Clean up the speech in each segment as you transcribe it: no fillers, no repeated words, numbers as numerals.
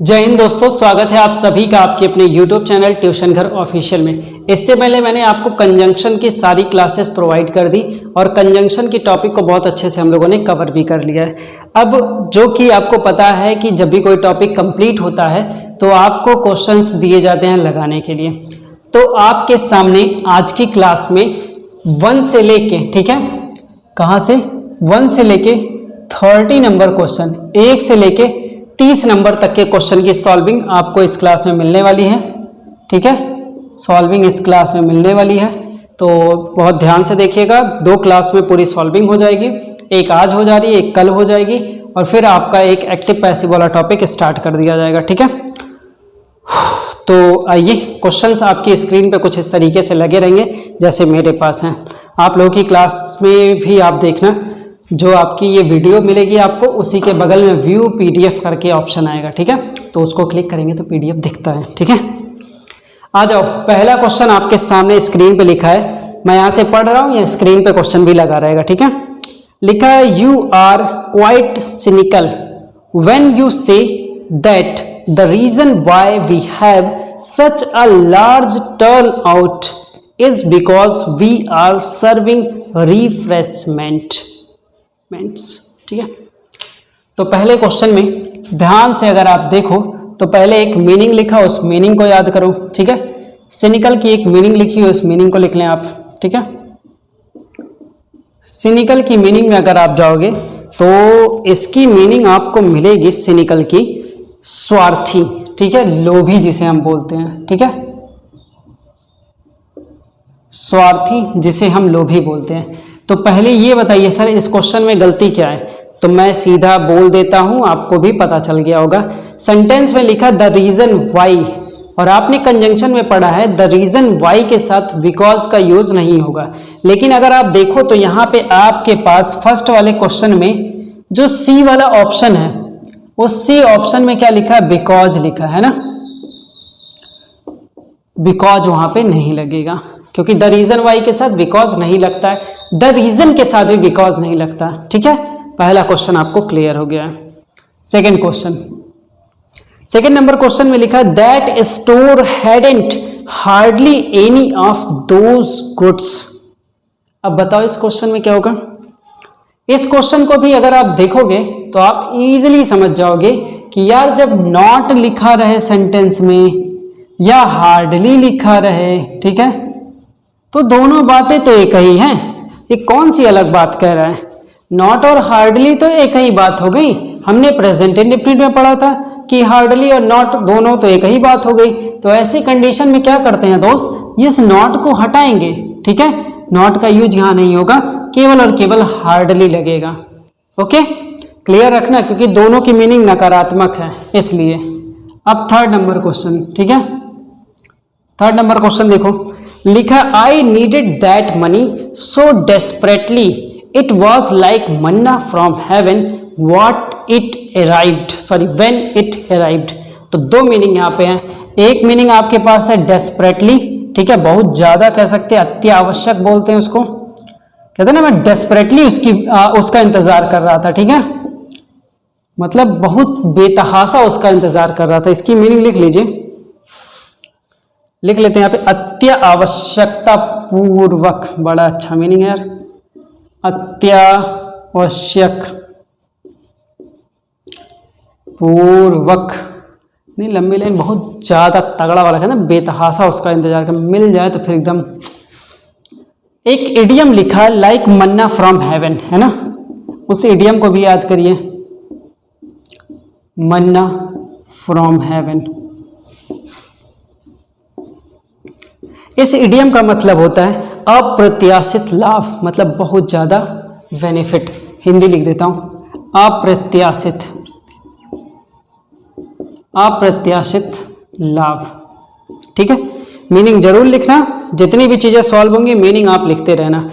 जय हिंद दोस्तों, स्वागत है आप सभी का आपके अपने YouTube चैनल ट्यूशन घर ऑफिशियल में। इससे पहले मैंने आपको कंजंक्शन की सारी क्लासेस प्रोवाइड कर दी और कंजंक्शन की टॉपिक को बहुत अच्छे से हम लोगों ने कवर भी कर लिया है। अब जो कि आपको पता है कि जब भी कोई टॉपिक कंप्लीट होता है तो आपको क्वेश्चंस दिए जाते हैं लगाने के लिए। तो आपके सामने आज की क्लास में 1 से लेके, ठीक है, कहाँ से 1 से लेके 30 नंबर क्वेश्चन, 1 से लेके 30 नंबर तक के क्वेश्चन की सॉल्विंग आपको इस क्लास में मिलने वाली है। ठीक है, सॉल्विंग इस क्लास में मिलने वाली है, तो बहुत ध्यान से देखिएगा। 2 क्लास में पूरी सॉल्विंग हो जाएगी, एक आज हो जा रही है, एक कल हो जाएगी, और फिर आपका एक एक्टिव पैसिव वाला टॉपिक स्टार्ट कर दिया जाएगा। ठीक है, तो आइए, क्वेश्चंस आपकी स्क्रीन पे कुछ इस तरीके से लगे रहेंगे जैसे मेरे पास हैं। आप लोगों की क्लास में भी आप देखना, जो आपकी ये वीडियो मिलेगी आपको, उसी के बगल में व्यू पीडीएफ करके ऑप्शन आएगा। ठीक है, तो उसको क्लिक करेंगे तो पीडीएफ दिखता है। ठीक है, आ जाओ। पहला क्वेश्चन आपके सामने स्क्रीन पे लिखा है, मैं यहाँ से पढ़ रहा हूँ, ये स्क्रीन पे क्वेश्चन भी लगा रहेगा। ठीक है, लिखा है you are quite cynical when you say that the reason why we have such a large turnout is because we are serving refreshment. ठीक है, तो पहले क्वेश्चन में ध्यान से अगर आप देखो तो पहले एक मीनिंग लिखा, उस मीनिंग को याद करो। ठीक है, सिनिकल की एक मीनिंग लिखी है, उस मीनिंग को लिख लें आप। ठीक है, सिनिकल की मीनिंग में अगर आप जाओगे तो इसकी मीनिंग आपको मिलेगी सिनिकल की स्वार्थी। ठीक है, लोभी जिसे हम बोलते हैं। ठीक है, स्वार्थी जिसे हम लोभी बोलते हैं। तो पहले ये बताइए सर, इस क्वेश्चन में गलती क्या है? तो मैं सीधा बोल देता हूं, आपको भी पता चल गया होगा। सेंटेंस में लिखा द रीजन वाई, और आपने कंजंक्शन में पढ़ा है द रीजन वाई के साथ बिकॉज का यूज नहीं होगा। लेकिन अगर आप देखो तो यहाँ पे आपके पास फर्स्ट वाले क्वेश्चन में जो सी वाला ऑप्शन है, उस सी ऑप्शन में क्या लिखा है? बिकॉज लिखा है ना। बिकॉज वहां पे नहीं लगेगा, क्योंकि द रीजन वाई के साथ बिकॉज नहीं लगता है, द रीजन के साथ भी बिकॉज नहीं लगता। ठीक है, पहला क्वेश्चन आपको क्लियर हो गया है। Second question, second number question में लिखा है that store hadn't hardly any of those goods. अब बताओ इस क्वेश्चन में क्या होगा? इस क्वेश्चन को भी अगर आप देखोगे तो आप इजीली समझ जाओगे कि यार जब नॉट लिखा रहे सेंटेंस में या हार्डली लिखा रहे, ठीक है, तो दोनों बातें तो एक ही हैं। ये कौन सी अलग बात कह रहा है? नॉट और हार्डली तो एक ही बात हो गई। हमने प्रेजेंट इंडेफिनिट में पढ़ा था कि हार्डली और नॉट दोनों तो एक ही बात हो गई। तो ऐसी कंडीशन में क्या करते हैं दोस्त, इस नॉट को हटाएंगे। ठीक है, नॉट का यूज यहां नहीं होगा, केवल और केवल हार्डली लगेगा। ओके, क्लियर रखना, क्योंकि दोनों की मीनिंग नकारात्मक है इसलिए। अब थर्ड नंबर क्वेश्चन, ठीक है, थर्ड नंबर क्वेश्चन देखो, लिखा I needed that money so desperately it was like Manna from heaven what it arrived, sorry when it arrived. तो 2 मीनिंग यहाँ पे हैं। एक मीनिंग आपके पास है डेस्परेटली, ठीक है, बहुत ज्यादा कह सकते हैं, अति आवश्यक बोलते हैं उसको, कहते हैं ना, मैं डेस्परेटली उसका इंतजार कर रहा था। ठीक है, मतलब बहुत बेतहासा उसका इंतजार कर रहा था। इसकी मीनिंग लिख लीजिए, लिख लेते हैं यहाँ पे, अत्य आवश्यकता पूर्वक। बड़ा अच्छा मीनिंग है यार, अत्यावश्यक पूर्वक। नहीं, लंबी लाइन बहुत ज्यादा तगड़ा वाला है ना, बेतहासा उसका इंतजार कर, मिल जाए तो फिर एकदम। एक इडियम लिखा है लाइक मन्ना फ्रॉम हेवन, है ना, उस इडियम को भी याद करिए, मन्ना फ्रॉम हेवन। इस इडियम का मतलब होता है अप्रत्याशित लाभ, मतलब बहुत ज्यादा बेनिफिट। हिंदी लिख देता हूं, अप्रत्याशित, अप्रत्याशित लाभ। ठीक है, मीनिंग जरूर लिखना, जितनी भी चीजें सॉल्व होंगी मीनिंग आप लिखते रहना।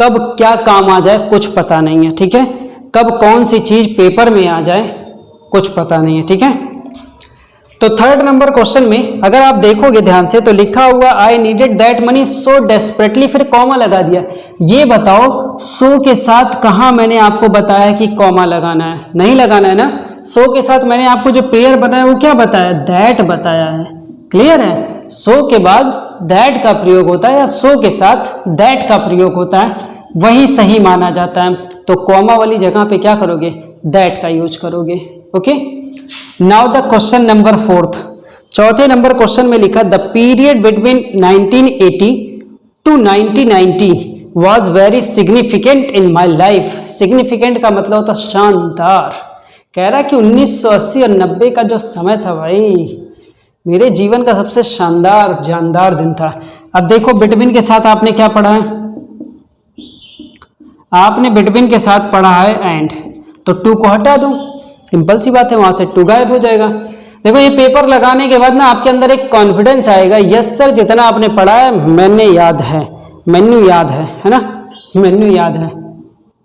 कब क्या काम आ जाए कुछ पता नहीं है। ठीक है, कब कौन सी चीज पेपर में आ जाए कुछ पता नहीं है। ठीक है, तो थर्ड नंबर क्वेश्चन में अगर आप देखोगे ध्यान से तो लिखा हुआ I needed that money so desperately, फिर कॉमा लगा दिया। ये बताओ सो के साथ कहां मैंने आपको बताया कि कॉमा लगाना है? नहीं लगाना है ना। सो के साथ मैंने आपको जो पेयर बनाया वो क्या बताया, दैट बताया है। क्लियर है, सो के बाद दैट का प्रयोग होता है या सो के साथ दैट का प्रयोग होता है, वही सही माना जाता है। तो कॉमा वाली जगह पे क्या करोगे, दैट का यूज करोगे। Okay, now the question number 4, चौथे नंबर क्वेश्चन में लिखा the period between 1980 to 1990 was very significant in my life. Significant का मतलब होता शानदार। कह रहा कि 1980 और 90 का जो समय था भाई, मेरे जीवन का सबसे शानदार जानदार दिन था। अब देखो बिटवीन के साथ आपने क्या पढ़ा है, आपने बिटवीन के साथ पढ़ा है एंड, तो टू को हटा दो, सिंपल सी बात है, वहां से टू गायब हो जाएगा। देखो ये पेपर लगाने के बाद ना आपके अंदर एक कॉन्फिडेंस आएगा, यस सर जितना आपने पढ़ा है मैंने याद है, मेन्यू याद है ना, मेन्यू याद है,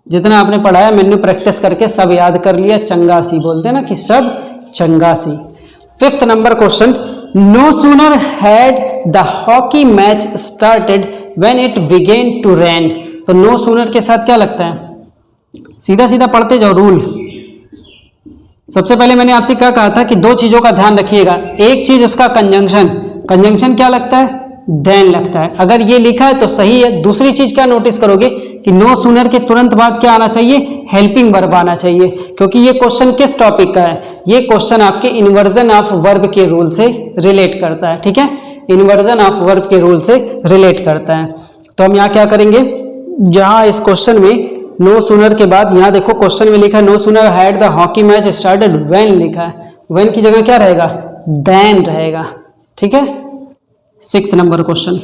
जितना आपने पढ़ा है मेन्यू प्रैक्टिस करके सब याद कर लिया, चंगासी बोलते हैं ना कि सब चंगासी। 5th number question, no sooner had the hockey match started when it began to rain. तो नो सूनर के साथ क्या लगता है, सीधा सीधा पढ़ते जाओ रूल। सबसे पहले मैंने आपसे क्या कहा था कि दो चीजों का ध्यान रखिएगा, एक चीज उसका कंजंक्शन, कंजंक्शन क्या लगता है, देन लगता है। अगर ये लिखा है तो सही है। दूसरी चीज क्या नोटिस करोगे कि नो सूनर के तुरंत बाद क्या आना चाहिए, हेल्पिंग वर्ब आना चाहिए, क्योंकि ये क्वेश्चन किस टॉपिक का है, ये क्वेश्चन आपके इन्वर्जन ऑफ वर्ब के रूल से रिलेट करता है। ठीक है, इन्वर्जन ऑफ वर्ब के रूल से रिलेट करता है। तो हम यहाँ क्या करेंगे, जहां इस क्वेश्चन में नो सूनर के बाद, यहाँ देखो क्वेश्चन में लिखा है no sooner had the hockey match started when लिखा है, व्हेन की जगह क्या रहेगा, देन रहेगा। ठीक है, 6 नंबर क्वेश्चन।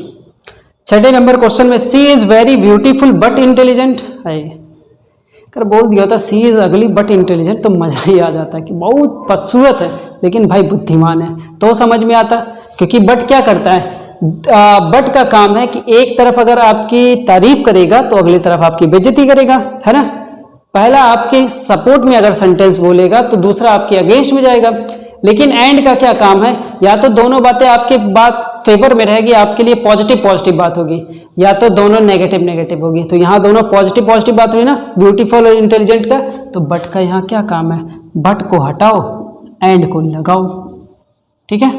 6 नंबर क्वेश्चन में she is very beautiful but intelligent, अगर बोल दिया था she is ugly but intelligent तो मजा ही आ जाता है कि बहुत बदसूरत है लेकिन भाई बुद्धिमान है, तो समझ में आता। क्योंकि बट क्या करता है, बट का काम है कि एक तरफ अगर आपकी तारीफ करेगा तो अगली तरफ आपकी बेइज्जती करेगा, है ना। पहला आपके सपोर्ट में अगर सेंटेंस बोलेगा तो दूसरा आपके अगेंस्ट में जाएगा। लेकिन एंड का क्या काम है, या तो दोनों बातें आपके बात फेवर में रहेगी, आपके लिए पॉजिटिव पॉजिटिव बात होगी, या तो दोनों नेगेटिव नेगेटिव होगी। तो यहाँ दोनों पॉजिटिव पॉजिटिव बात हुई ना, ब्यूटीफुल और इंटेलिजेंट का। तो बट का यहाँ क्या काम है, बट को हटाओ एंड को लगाओ। ठीक है,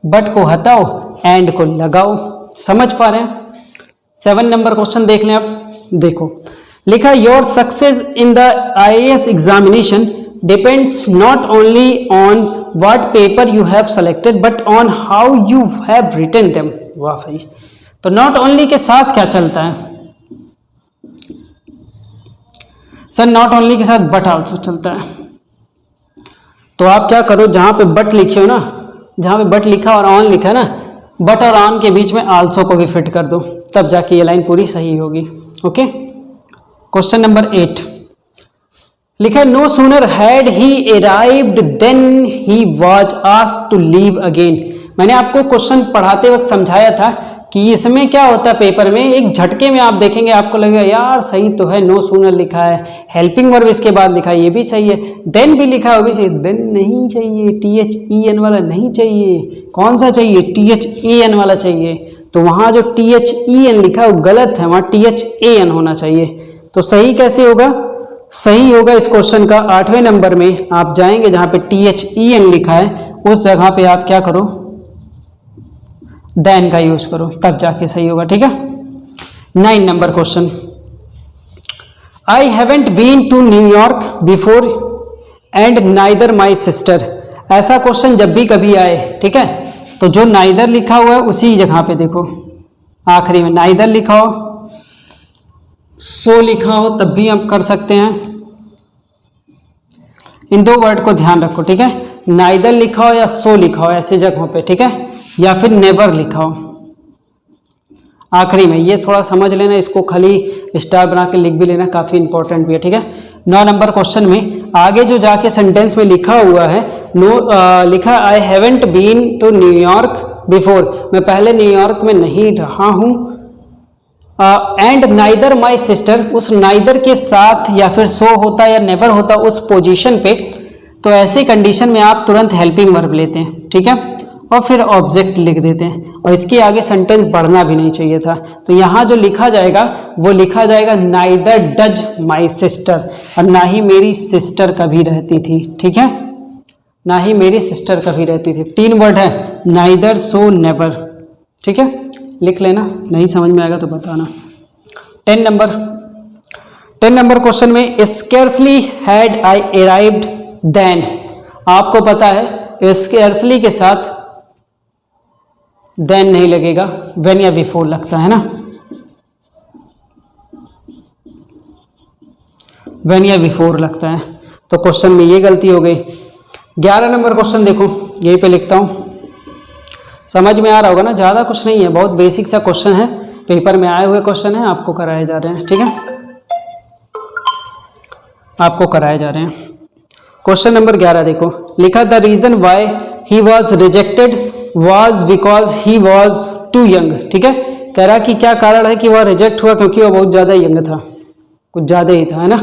बट को हटाओ एंड को लगाओ। समझ पा रहे हैं। 7 नंबर क्वेश्चन देख लें आप। देखो लिखा your success in the IAS examination depends not only on what paper you have selected but on how you have written them. वाह भाई, तो नॉट ओनली के साथ क्या चलता है सर, नॉट ओनली के साथ बट आल्सो चलता है। तो आप क्या करो, जहां पे बट लिखे हो ना, जहां पे बट लिखा और ऑन लिखा है ना, बट और ऑन के बीच में आल्सो को भी फिट कर दो, तब जाके ये लाइन पूरी सही होगी। ओके, क्वेश्चन नंबर 8 लिखा no sooner had he arrived then he was asked to leave again. मैंने आपको क्वेश्चन पढ़ाते वक्त समझाया था कि इसमें क्या होता है, पेपर में एक झटके में आप देखेंगे आपको लगेगा यार सही तो है, नो सूनर लिखा है, हेल्पिंग वर्ब इसके बाद लिखा है, ये भी सही है, देन भी लिखा है वो भी सही, देन नहीं चाहिए, THEN वाला नहीं चाहिए, कौन सा चाहिए, THAN वाला चाहिए। तो वहां जो THEN लिखा है वो गलत है, वहां THAN होना चाहिए। तो सही कैसे होगा, सही होगा इस क्वेश्चन का 8वें नंबर में आप जाएंगे जहां पे THEN लिखा है, उस जगह पे आप क्या करो, देन का यूज करो, तब जाके सही होगा। ठीक है, 9 number question I haven't been to New York before and neither my sister. ऐसा क्वेश्चन जब भी कभी आए, ठीक है, तो जो नाइदर लिखा हुआ है उसी जगह पे देखो, आखिरी में नाइदर लिखा हो, सो लिखा हो, तब भी हम कर सकते हैं। इन दो वर्ड को ध्यान रखो। ठीक है, नाइदर लिखा हो या सो लिखा हो ऐसी जगहों पे, ठीक है, या फिर नेवर लिखा हो आखिरी में, ये थोड़ा समझ लेना, इसको खाली स्टार बना के लिख भी लेना, काफी इंपॉर्टेंट भी है। ठीक है, 9 नंबर क्वेश्चन में आगे जो जाके सेंटेंस में लिखा हुआ है लिखा I haven't been to New York before, मैं पहले न्यूयॉर्क में नहीं रहा हूं, एंड नाइदर माई सिस्टर, उस नाइदर के साथ या फिर सो होता या नेवर होता उस पोजीशन पे, तो ऐसी कंडीशन में आप तुरंत हेल्पिंग वर्ब लेते हैं। ठीक है, और फिर ऑब्जेक्ट लिख देते हैं, और इसके आगे सेंटेंस बढ़ना भी नहीं चाहिए था। तो यहाँ जो लिखा जाएगा वो लिखा जाएगा नाइदर डज माई सिस्टर, और ना ही मेरी सिस्टर कभी रहती थी। ठीक है, ना ही मेरी सिस्टर कभी रहती थी। 3 वर्ड है, नाइदर, सो, नेवर। ठीक है, लिख लेना, नहीं समझ में आएगा तो बताना। 10 नंबर क्वेश्चन में scarcely had I arrived then. आपको पता है स्केर्सली के साथ देन नहीं लगेगा, व्हेन या बिफोर लगता है ना, व्हेन या बिफोर लगता है। तो क्वेश्चन में ये गलती हो गई। 11 नंबर क्वेश्चन देखो, यहीं पे लिखता हूं, समझ में आ रहा होगा ना, ज़्यादा कुछ नहीं है, बहुत बेसिक सा क्वेश्चन है, पेपर में आए हुए क्वेश्चन है, आपको कराए जा रहे हैं। ठीक है, आपको कराए जा रहे हैं। क्वेश्चन नंबर 11 देखो, लिखा the reason why he was rejected was because he was too young. ठीक है, कह रहा कि क्या कारण है कि वह रिजेक्ट हुआ, क्योंकि वह बहुत ज़्यादा यंग था, कुछ ज़्यादा ही था, है ना।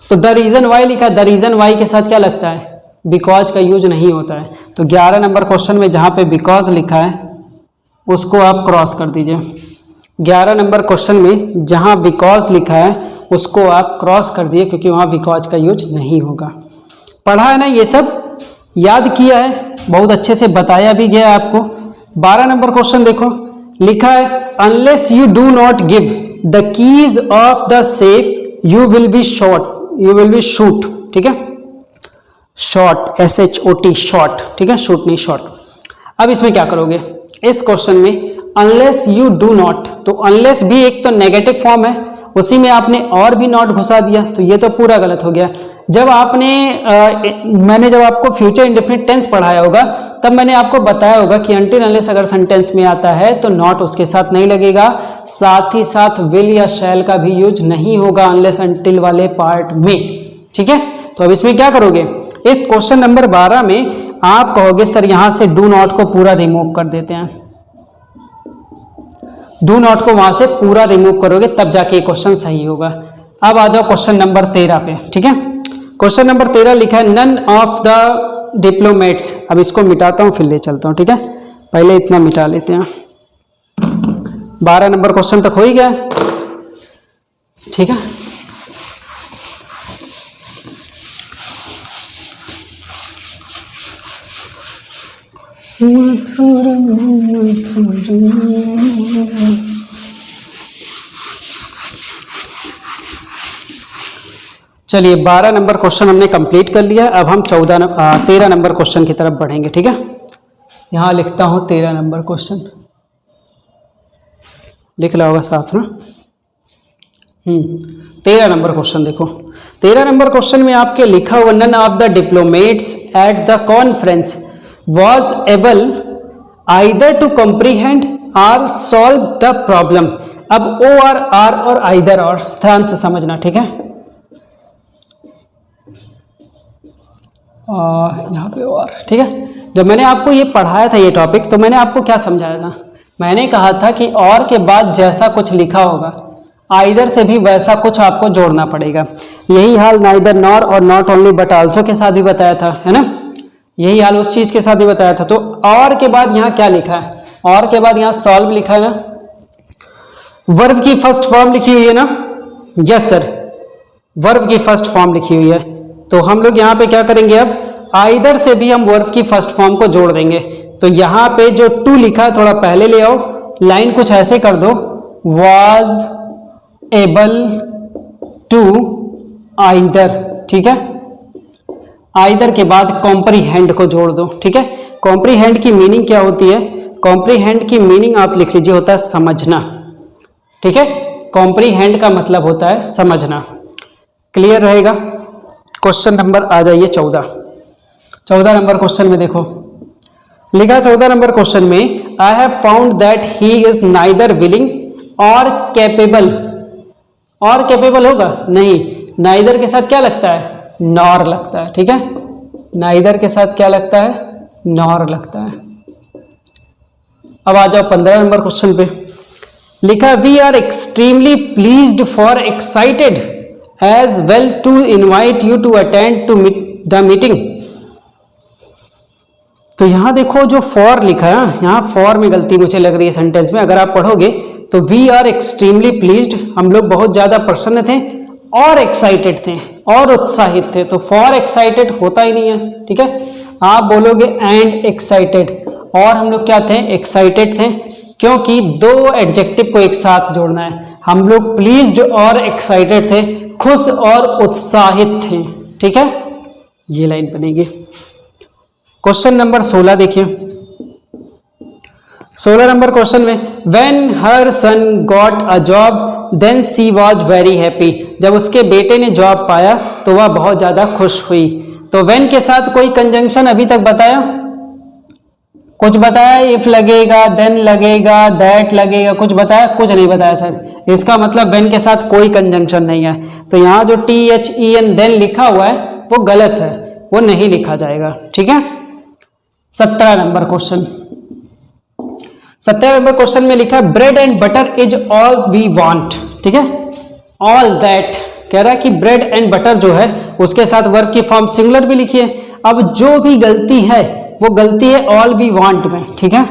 तो द रीजन वाई लिखा, द रीजन वाई के साथ क्या लगता है, बिकॉज का यूज नहीं होता है। तो 11 नंबर क्वेश्चन में जहाँ पे बिकॉज लिखा है उसको आप क्रॉस कर दीजिए। 11 नंबर क्वेश्चन में जहाँ बिकॉज लिखा है उसको आप क्रॉस कर दिए, क्योंकि वहाँ बिकॉज का यूज नहीं होगा। पढ़ा है ना, ये सब याद किया है, बहुत अच्छे से बताया भी गया है आपको। 12 नंबर क्वेश्चन देखो, लिखा है unless you do not give the keys of the safe you will be shot, you will be shoot. ठीक है, शॉट, SHOT, शॉट। ठीक है, शूट नहीं, शॉट। अब इसमें क्या करोगे, इस क्वेश्चन में अनलेस यू डू नॉट, तो अनलेस भी एक तो नेगेटिव फॉर्म है, उसी में आपने और भी नॉट घुसा दिया, तो ये तो पूरा गलत हो गया। जब आपने मैंने जब आपको फ्यूचर इंडेफिनिट टेंस पढ़ाया होगा तब मैंने आपको बताया होगा कि अनटिल अनलेस अगर सेंटेंस में आता है तो नॉट उसके साथ नहीं लगेगा, साथ ही साथ विल या शैल का भी यूज नहीं होगा अनलेस अनटिल वाले पार्ट में। ठीक है, तो अब इसमें क्या करोगे, इस क्वेश्चन नंबर 12 में आप कहोगे सर यहां से डू नॉट को पूरा रिमूव कर देते हैं, डू नॉट को वहां से पूरा रिमूव करोगे तब जाके क्वेश्चन सही होगा। अब आ जाओ क्वेश्चन नंबर 13 पे। ठीक है, क्वेश्चन नंबर 13 लिखा है नन ऑफ द डिप्लोमेट्स। अब इसको मिटाता हूं फिर ले चलता हूं। ठीक है, पहले इतना मिटा लेते हैं। 12 नंबर क्वेश्चन तक हो ही गया। ठीक है, चलिए 12 नंबर क्वेश्चन हमने कंप्लीट कर लिया। अब हम 13 नंबर क्वेश्चन की तरफ बढ़ेंगे। ठीक है, यहां लिखता हूं 13 नंबर क्वेश्चन, लिख ला होगा साथ में। 13 नंबर क्वेश्चन देखो, 13 नंबर क्वेश्चन में आपके लिखा हुआ none of the diplomats at the conference was able either to comprehend और सॉल्व द प्रॉब्लम। अब ओ आर और आइदर और ध्यान से समझना। ठीक है, यहाँ पे और। ठीक है, जब मैंने आपको ये पढ़ाया था ये टॉपिक तो मैंने आपको क्या समझाया था, मैंने कहा था कि और के बाद जैसा कुछ लिखा होगा आइदर से भी वैसा कुछ आपको जोड़ना पड़ेगा। यही हाल नाइदर नॉर और नॉट ओनली बट आल्सो के साथ भी बताया था, है ना, यही हाल उस चीज के साथ भी बताया था। तो और के बाद यहाँ क्या लिखा है, और के बाद यहाँ सॉल्व लिखा है ना, वर्ब की फर्स्ट फॉर्म लिखी हुई है ना, यस सर, वर्ब की फर्स्ट फॉर्म लिखी हुई है। तो हम लोग यहाँ पे क्या करेंगे, अब आइदर से भी हम वर्ब की फर्स्ट फॉर्म को जोड़ देंगे। तो यहाँ पे जो टू लिखा है थोड़ा पहले ले आओ, लाइन कुछ ऐसे कर दो, वाज एबल टू आइदर। ठीक है, आइदर के बाद कॉम्प्रीहेंड को जोड़ दो। ठीक है, कॉम्प्रीहेंड की मीनिंग क्या होती है, कॉम्प्रीहेंड की मीनिंग आप लिख लीजिए होता है समझना। ठीक है, कॉम्प्रीहेंड का मतलब होता है समझना। क्लियर रहेगा। क्वेश्चन नंबर आ जाइए 14 नंबर क्वेश्चन में देखो, लिखा 14 नंबर क्वेश्चन में I have found that he is neither willing और कैपेबल। और कैपेबल होगा नहीं, नाइदर के साथ क्या लगता है, नॉर लगता है। ठीक है, नाइदर के साथ क्या लगता है, नॉर लगता है। अब आ जाओ 15 नंबर क्वेश्चन पे, लिखा we are extremely pleased for excited as well to invite you to attend to the meeting. तो यहां देखो जो फॉर लिखा है, यहां फॉर में गलती मुझे लग रही है सेंटेंस में। अगर आप पढ़ोगे तो वी आर एक्सट्रीमली प्लीज्ड, हम लोग बहुत ज्यादा प्रसन्न थे और एक्साइटेड थे। और उत्साहित थे, तो फॉर एक्साइटेड होता ही नहीं है, ठीक है। आप बोलोगे एंड एक्साइटेड, और हम लोग क्या थे, एक्साइटेड थे, क्योंकि दो एडजेक्टिव को एक साथ जोड़ना है। हम लोग प्लीज्ड और एक्साइटेड थे, खुश और उत्साहित थे, ठीक है। ये लाइन बनेगी। क्वेश्चन नंबर 16 देखिए। 16 नंबर क्वेश्चन में, when her son got a job then she was very happy. जब उसके बेटे ने जॉब पाया तो वह बहुत ज्यादा खुश हुई। तो व्हेन के साथ कोई कंजंक्शन अभी तक बताया, कुछ बताया, इफ लगेगा, देन लगेगा, दैट लगेगा, कुछ बताया, कुछ नहीं बताया सर। इसका मतलब व्हेन के साथ कोई कंजंक्शन नहीं है, तो यहाँ जो THEN देन लिखा हुआ है वो गलत है, वो नहीं लिखा जाएगा, ठीक है। 17 नंबर क्वेश्चन। 17 नंबर क्वेश्चन में लिखा bread and butter is all we want, ठीक है। ऑल दैट कह रहा है कि ब्रेड एंड बटर जो है उसके साथ वर्ब की फॉर्म सिंगुलर भी लिखी है। अब जो भी गलती है वो गलती है ऑल वी वांट में, ठीक है।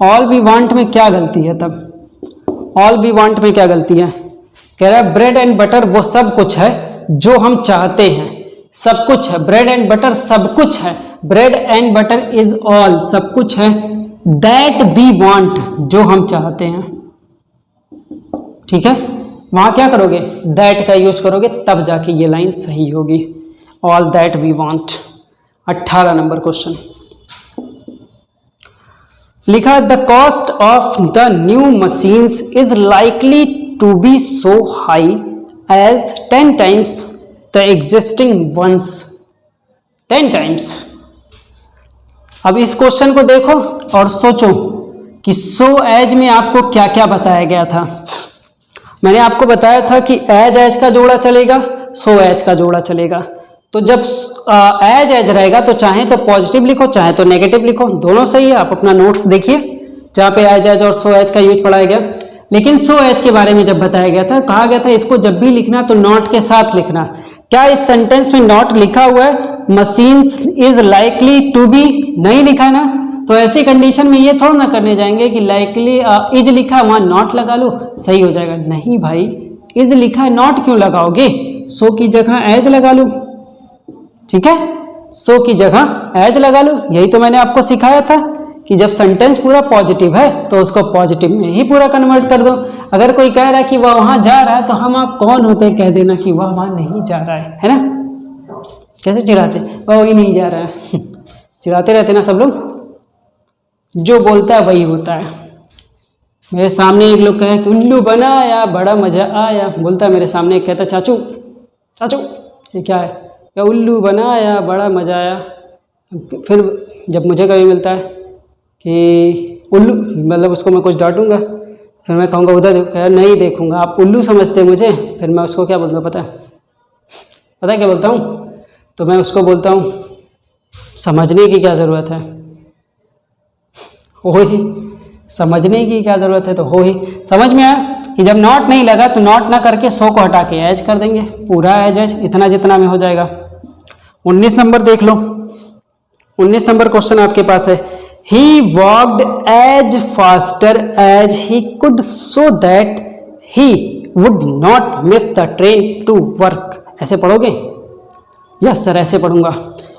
ऑल वी वांट में क्या गलती है, तब ऑल वी वांट में क्या गलती है, कह रहा है ब्रेड एंड बटर वो सब कुछ है जो हम चाहते हैं, सब कुछ है, ब्रेड एंड बटर सब कुछ है, bread and butter is all सब कुछ है, दैट वी वांट जो हम चाहते हैं, ठीक है। वहां क्या करोगे, दैट का यूज करोगे, तब जाके ये लाइन सही होगी, all that we want. 18 number question लिखा the cost of the new machines is likely to be so high as 10 times the existing ones, 10 times। अब इस क्वेश्चन को देखो और सोचो कि सो एज में आपको क्या क्या बताया गया था। मैंने आपको बताया था कि एज का जोड़ा चलेगा, सो एज का जोड़ा चलेगा। तो जब एज रहेगा तो चाहे तो पॉजिटिव लिखो चाहे तो नेगेटिव लिखो, दोनों सही है। आप अपना नोट्स देखिए जहाँ पे एज और सो एज का यूज पढ़ाया गया। लेकिन सो एज के बारे में जब बताया गया था, कहा गया था इसको जब भी लिखना तो नॉट के साथ लिखना। क्या इस सेंटेंस में नॉट लिखा हुआ है, machines is likely to be नहीं लिखा है ना, तो ऐसी कंडीशन में ये थोड़ा ना करने जाएंगे कि लाइकली इज लिखा है वहां नॉट लगा लो सही हो जाएगा। नहीं भाई, इज लिखा है नॉट क्यों लगाओगे, सो की जगह एज लगा लो, ठीक है। सो की जगह एज लगा लो। यही तो मैंने आपको सिखाया था कि जब सेंटेंस पूरा पॉजिटिव है तो उसको पॉजिटिव में ही पूरा कन्वर्ट कर दो। अगर कोई कह रहा है कि वह वहां जा रहा है तो हम आप कौन होते हैं कह देना कि वह वहां नहीं जा रहा है ना। कैसे चिढ़ाते, वह वही नहीं जा रहा है चिढ़ाते रहते ना सब लोग, जो बोलता है वही होता है। मेरे सामने एक लोग कहे कि उल्लू बनाया बड़ा मजा आया, बोलता है मेरे सामने एक कहता चाचू चाचू ये क्या है, क्या उल्लू बनाया बड़ा मजा आया। फिर जब मुझे कभी मिलता है कि उल्लू, मतलब उसको मैं कुछ डांटूंगा, फिर मैं कहूँगा उधर देखो, नहीं देखूंगा, आप उल्लू समझते हैं मुझे। फिर मैं उसको क्या बोलता पता है क्या बोलता हूँ, तो मैं उसको बोलता हूँ समझने की क्या ज़रूरत है, हो ही समझने की क्या ज़रूरत है, तो हो ही। समझ में आया कि जब नॉट नहीं लगा तो नॉट ना करके सो को हटा के एज कर देंगे, पूरा एज इतना जितना में हो जाएगा। 19 नंबर देख लो। 19 नंबर क्वेश्चन आपके पास है, he walked as faster as he could so that he would not miss the train to work. ऐसे पढ़ोगे? यस सर ऐसे पढ़ूंगा।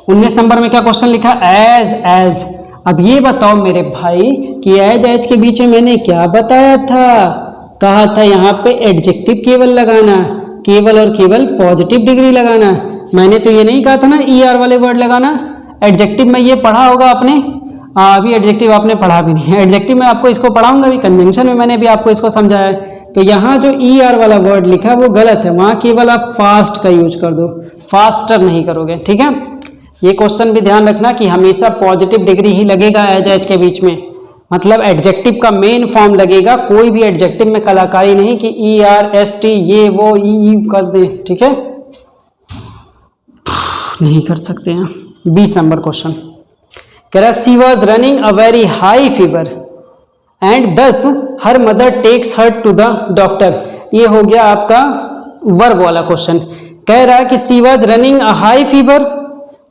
19 नंबर में क्या क्वेश्चन लिखा, एज। अब ये बताओ मेरे भाई कि एज के बीच में मैंने क्या बताया था, कहा था यहाँ पे एडजेक्टिव केवल लगाना, केवल और केवल पॉजिटिव डिग्री लगाना। मैंने तो ये नहीं कहा था ना ER वाले वर्ड लगाना। एडजेक्टिव में ये पढ़ा होगा आपने, अभी एडजेक्टिव आपने पढ़ा भी नहीं है। एडजेक्टिव में आपको इसको पढ़ाऊंगा भी, कंजंक्शन में मैंने भी आपको इसको समझाया है। तो यहाँ जो ER वाला वर्ड लिखा है वो गलत है, वहाँ केवल आप फास्ट का यूज कर दो, फास्टर नहीं करोगे, ठीक है। ये क्वेश्चन भी ध्यान रखना कि हमेशा पॉजिटिव डिग्री ही लगेगा एज के बीच में, मतलब एडजेक्टिव का मेन फॉर्म लगेगा। कोई भी एडजेक्टिव में कलाकारी नहीं कि ER ST ये वो ई कर दे, ठीक है, नहीं कर सकते हैं। 20 नंबर क्वेश्चन कह रहा है she was running a very high fever and thus her mother takes her to the doctor. ये हो गया आपका वर्ब वाला क्वेश्चन। कह रहा है कि she was running a high fever,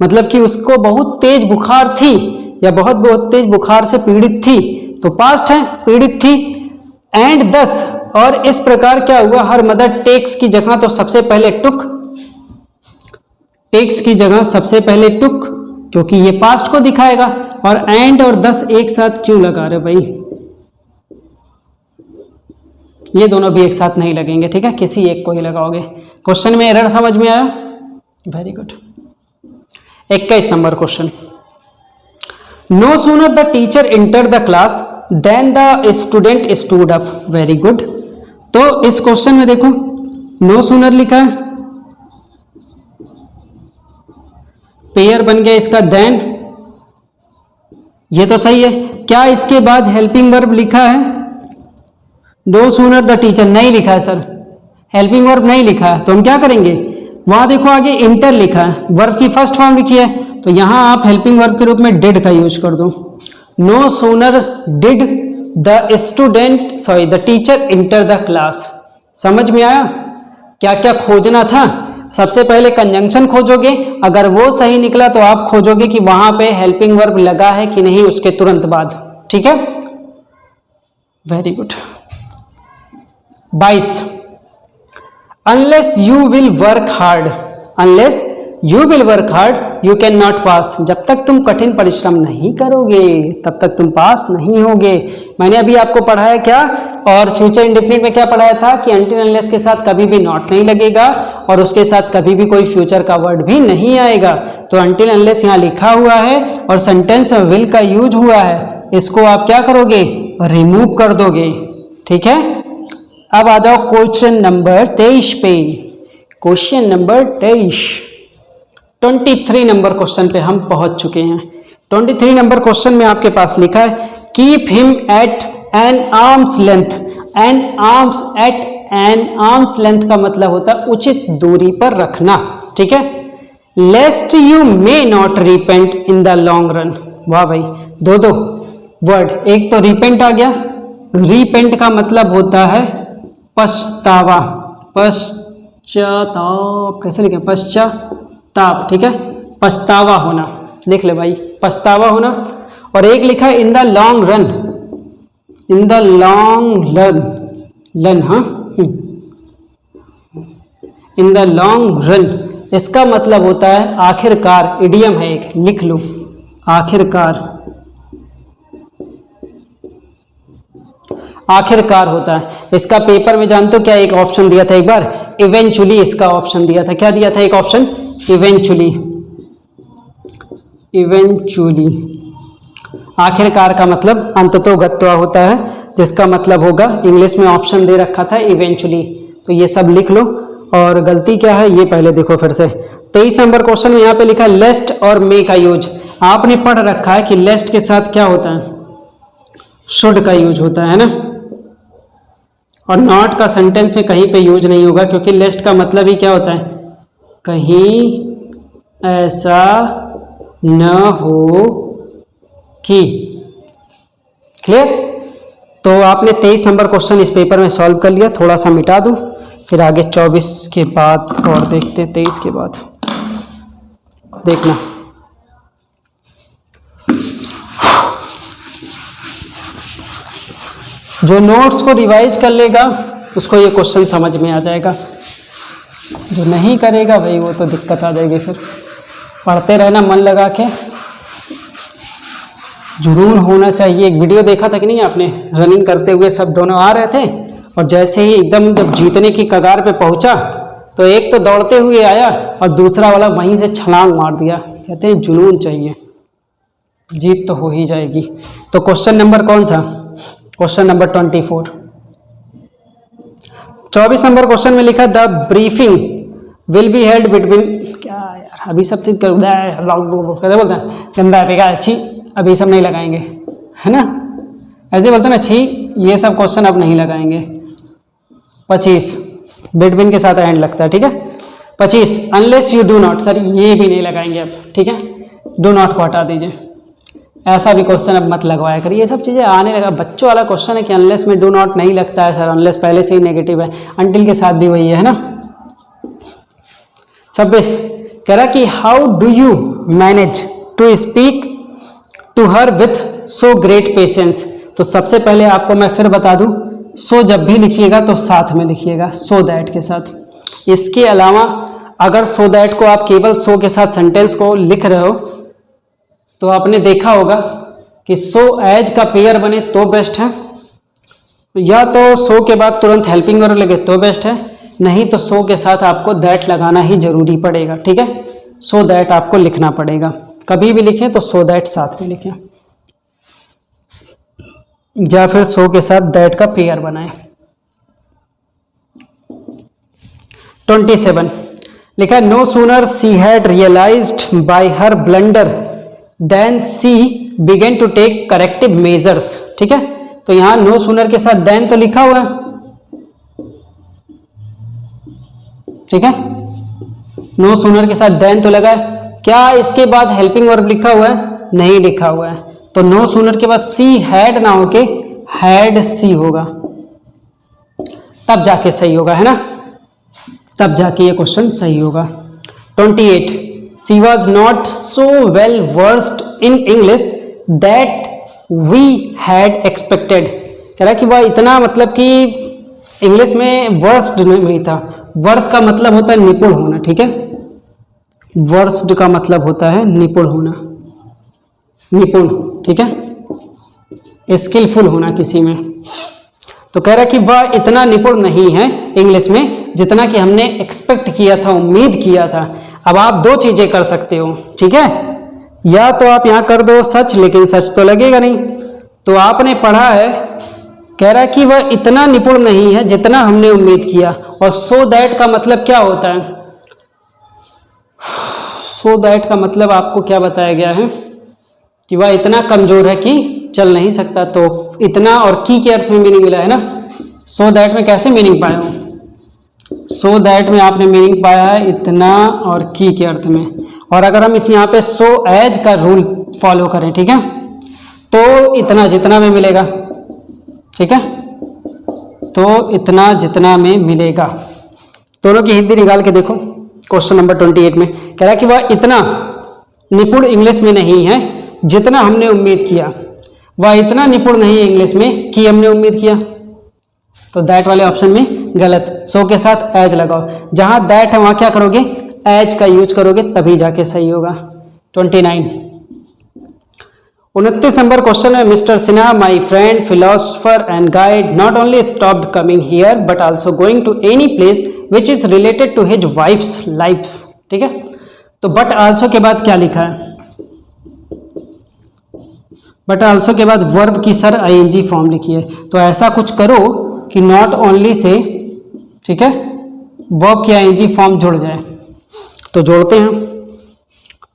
मतलब कि उसको बहुत तेज बुखार थी या बहुत तेज बुखार से पीड़ित थी, तो पास्ट है पीड़ित थी। एंड दस और इस प्रकार क्या हुआ, हर मदर टेक्स की जगह तो सबसे पहले टुक, टेक्स की जगह सबसे पहले टुक, क्योंकि ये पास्ट को दिखाएगा, और एंड और दस एक साथ क्यों लगा रहे भाई, ये दोनों भी एक साथ नहीं लगेंगे, ठीक है, किसी एक को ही लगाओगे। क्वेश्चन में एरर समझ में आया? Very good. 21 number question, no sooner the teacher enter the class then the student stood up. Very good. तो इस क्वेश्चन में देखो नो सूनर लिखा है, पेयर बन गया इसका देन, ये तो सही है। क्या इसके बाद हेल्पिंग वर्ब लिखा है? नो सूनर द टीचर नहीं लिखा है सर, हेल्पिंग वर्ब नहीं लिखा है, तो हम क्या करेंगे, वहां देखो आगे इंटर लिखा है, वर्ब की फर्स्ट फॉर्म लिखी है, तो यहां आप हेल्पिंग वर्ब के रूप में डिड का यूज कर दो। No sooner did the teacher enter the class. समझ में आया क्या क्या खोजना था? सबसे पहले कंजंक्शन खोजोगे, अगर वो सही निकला तो आप खोजोगे कि वहां पे हेल्पिंग वर्ब लगा है कि नहीं उसके तुरंत बाद, ठीक है। Very good. 22, unless you will work hard, unless you will work hard you can not pass. जब तक तुम कठिन परिश्रम नहीं करोगे तब तक तुम पास नहीं होगे। मैंने अभी आपको पढ़ाया क्या, और फ्यूचर इंडेफिनिट में क्या पढ़ाया था कि अनटिल अनलेस के साथ कभी भी नॉट नहीं लगेगा और उसके साथ कभी भी कोई फ्यूचर का वर्ड भी नहीं आएगा। तो अनटिल अनलेस यहाँ लिखा हुआ है और सेंटेंस में विल का यूज हुआ है, इसको आप क्या करोगे, रिमूव कर दोगे, ठीक है। अब आ जाओ क्वेश्चन नंबर 23 पे। क्वेश्चन नंबर 23 नंबर क्वेश्चन पे हम पहुंच चुके हैं। 23 नंबर क्वेश्चन में आपके पास लिखा है keep him at an arms length. An arms at an arms length का मतलब होता है उचित दूरी पर रखना, ठीक है। लेस्ट you may not repent in the long run. वाह भाई, दो वर्ड, एक तो रिपेंट आ गया, रिपेंट का मतलब होता है पछतावा, पश्चाताप, कैसे लिखे, पश्चाताप, ठीक है, पछतावा होना, लिख ले भाई, पछतावा होना। और एक लिखा है in the long run, in the long run, हाँ, इन द लॉन्ग रन, इसका मतलब होता है आखिरकार, इडियम है एक, लिख लो, आखिरकार, आखिरकार होता है। इसका पेपर में जानते हो क्या एक ऑप्शन दिया था एक बार, इवेंचुअली, इसका ऑप्शन दिया था, क्या दिया था एक ऑप्शन, इवेंचुअली, इवेंचुअली। आखिरकार का मतलब अंततोगत्वा होता है, जिसका मतलब होगा, इंग्लिश में ऑप्शन दे रखा था इवेंचुअली, तो ये सब लिख लो। और गलती क्या है ये पहले देखो फिर से। 23 नंबर क्वेश्चन में यहाँ पे लिखा है लेस्ट और मे का यूज। आपने पढ़ रखा है कि लेस्ट के साथ क्या होता है, शुड का यूज होता है ना, और नॉट का सेंटेंस में कहीं पे यूज नहीं होगा, क्योंकि लेस्ट का मतलब ही क्या होता है, कहीं ऐसा न हो कि। क्लियर? तो आपने 23 नंबर क्वेश्चन इस पेपर में सॉल्व कर लिया। थोड़ा सा मिटा दूं, फिर आगे 24 के बाद और देखते, 23 के बाद देखना। जो नोट्स को रिवाइज कर लेगा उसको ये क्वेश्चन समझ में आ जाएगा, जो नहीं करेगा भाई वो तो दिक्कत आ जाएगी। फिर पढ़ते रहना मन लगा के, जुनून होना चाहिए। एक वीडियो देखा था कि नहीं आपने, रनिंग करते हुए सब दोनों आ रहे थे, और जैसे ही एकदम जब जीतने की कगार पे पहुंचा तो एक तो दौड़ते हुए आया और दूसरा वाला वहीं से छलांग मार दिया। कहते हैं जुनून चाहिए, जीत तो हो ही जाएगी। तो क्वेश्चन नंबर कौन सा, क्वेश्चन नंबर 24। 24 नंबर क्वेश्चन में लिखा the briefing will be held between, क्या यार अभी सब चीज कर कैसे बोलते हैं, गंदा है, बेकार, अच्छी, अभी सब नहीं लगाएंगे, है ना, ऐसे बोलते हैं ना, अच्छी, ये सब क्वेश्चन अब नहीं लगाएंगे। 25 बिटवीन के साथ एंड लगता है, ठीक है। 25 unless you do not, sir ये भी नहीं लगाएंगे अब, ठीक है, डू नॉट को हटा दीजिए, ऐसा भी क्वेश्चन अब मत लगवाया करिए। ये सब चीज़ें आने लगा, बच्चों वाला क्वेश्चन है कि अनलेस में डू नॉट नहीं लगता है सर, अनलेस पहले से ही नेगेटिव है, अनटिल के साथ भी वही है ना। 26 कह रहा कि how do you manage to speak to her with so great patience. तो सबसे पहले आपको मैं फिर बता दूं, सो जब भी लिखिएगा तो साथ में लिखिएगा, सो दैट के साथ। इसके अलावा अगर सो दैट को आप केवल सो के साथ सेंटेंस को लिख रहे हो तो आपने देखा होगा कि सो एज का पेयर बने तो बेस्ट है, या तो सो के बाद तुरंत हेल्पिंग वर्ब लगे तो बेस्ट है, नहीं तो सो के साथ आपको दैट लगाना ही जरूरी पड़ेगा। ठीक है, सो दैट आपको लिखना पड़ेगा, कभी भी लिखें तो सो दैट साथ में लिखें, या फिर सो के साथ दैट का पेयर बनाएं। 27 लिखा no sooner she had realised by her blunder then she began to take corrective measures. ठीक है, तो यहां नो सूनर के साथ देन तो लिखा हुआ है, ठीक है, नो सूनर के साथ देन तो लगा है, क्या इसके बाद हेल्पिंग वर्ब लिखा हुआ है? नहीं लिखा हुआ है, तो नो सूनर के बाद सी हैड ना होके हैड सी होगा, तब जाके सही होगा, है ना, तब जाके ये क्वेश्चन सही होगा। 28 she was not so well versed in English that we had expected. कह रहा है कि वह इतना मतलब कि इंग्लिश में वर्स्ड नहीं था। वर्स का मतलब होता है निपुण होना, ठीक है, वर्स्ड का मतलब होता है निपुण होना, निपुण, ठीक है, स्किलफुल होना किसी में। तो कह रहा है कि वह इतना निपुण नहीं है इंग्लिश में जितना कि हमने एक्सपेक्ट किया था, उम्मीद किया था। अब आप दो चीजें कर सकते हो, ठीक है, या तो आप यहां कर दो सच, लेकिन सच तो लगेगा नहीं, तो आपने पढ़ा है, कह रहा है कि वह इतना निपुण नहीं है जितना हमने उम्मीद किया। और सो दैट का मतलब क्या होता है? सो दैट का मतलब आपको क्या बताया गया है कि वह इतना कमजोर है कि चल नहीं सकता, तो इतना और की के अर्थ में मीनिंग मिला है ना। सो दैट में कैसे मीनिंग पाए हो? सो दैट में आपने मीनिंग पाया है इतना और की के अर्थ में। और अगर हम इस यहाँ पे सो एज का रूल फॉलो करें, ठीक है, तो इतना जितना में मिलेगा, ठीक है, तो इतना जितना में मिलेगा। दोनों की हिंदी निकाल के देखो। क्वेश्चन नंबर 28 में कह रहा है कि वह इतना निपुण इंग्लिश में नहीं है जितना हमने उम्मीद किया। वह इतना निपुण नहीं है इंग्लिश में कि हमने उम्मीद किया, तो दैट वाले ऑप्शन में गलत। सो के साथ एज लगाओ, जहां दैट है वहां क्या करोगे? एज का यूज करोगे, तभी जाके सही होगा। 29 नंबर क्वेश्चन है mister Sinha my friend philosopher and guide not only stopped coming here but also going to any place which is related to his wife's life. ठीक है, तो बट आल्सो के बाद क्या लिखा है? बट आल्सो के बाद वर्ब की सर आईएनजी फॉर्म लिखी है, तो ऐसा कुछ करो कि नॉट ओनली से, ठीक है, वर्ब की आईएनजी फॉर्म जुड़ जाए। तो जोड़ते हैं,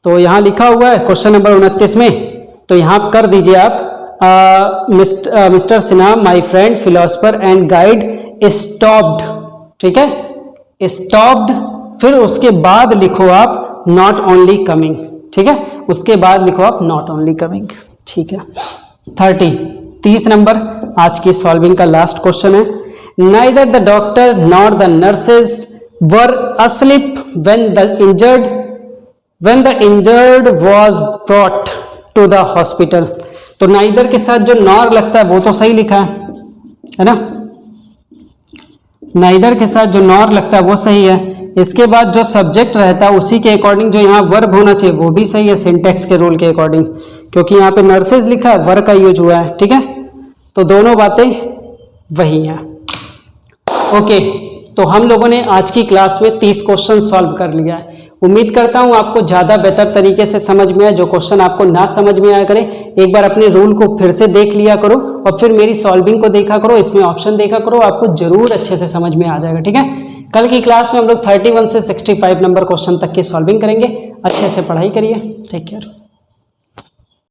तो यहां लिखा हुआ है क्वेश्चन नंबर 29 में, तो यहां कर दीजिए आप mister Sinha my friend philosopher and guide stopped, ठीक है, स्टॉप्ड, फिर उसके बाद लिखो आप नॉट ओनली कमिंग, ठीक है, उसके बाद लिखो आप नॉट ओनली कमिंग, ठीक है। 30 नंबर आज की सॉल्विंग का लास्ट क्वेश्चन है। Neither the doctor nor the nurses were asleep when the injured was brought to the hospital। तो नाइदर के साथ जो नॉर लगता है वो तो सही लिखा है ना, नाइदर के साथ जो नॉर लगता है वो सही है। इसके बाद जो सब्जेक्ट रहता है उसी के अकॉर्डिंग जो यहाँ वर्ब होना चाहिए वो भी सही है, सिंटेक्स के रूल के अकॉर्डिंग, क्योंकि यहाँ पे नर्सेज लिखा है, वर्ब का यूज हुआ है, ठीक है, तो दोनों बातें वही हैं। ओके, तो हम लोगों ने आज की क्लास में 30 क्वेश्चन सॉल्व कर लिया है। उम्मीद करता हूं आपको ज़्यादा बेहतर तरीके से समझ में आए। जो क्वेश्चन आपको ना समझ में आया करें, एक बार अपने रूल को फिर से देख लिया करो और फिर मेरी सॉल्विंग को देखा करो, इसमें ऑप्शन देखा करो, आपको जरूर अच्छे से समझ में आ जाएगा। ठीक है, कल की क्लास में हम लोग 31 से 65 नंबर क्वेश्चन तक की सॉल्विंग करेंगे। अच्छे से पढ़ाई करिए, टेक केयर।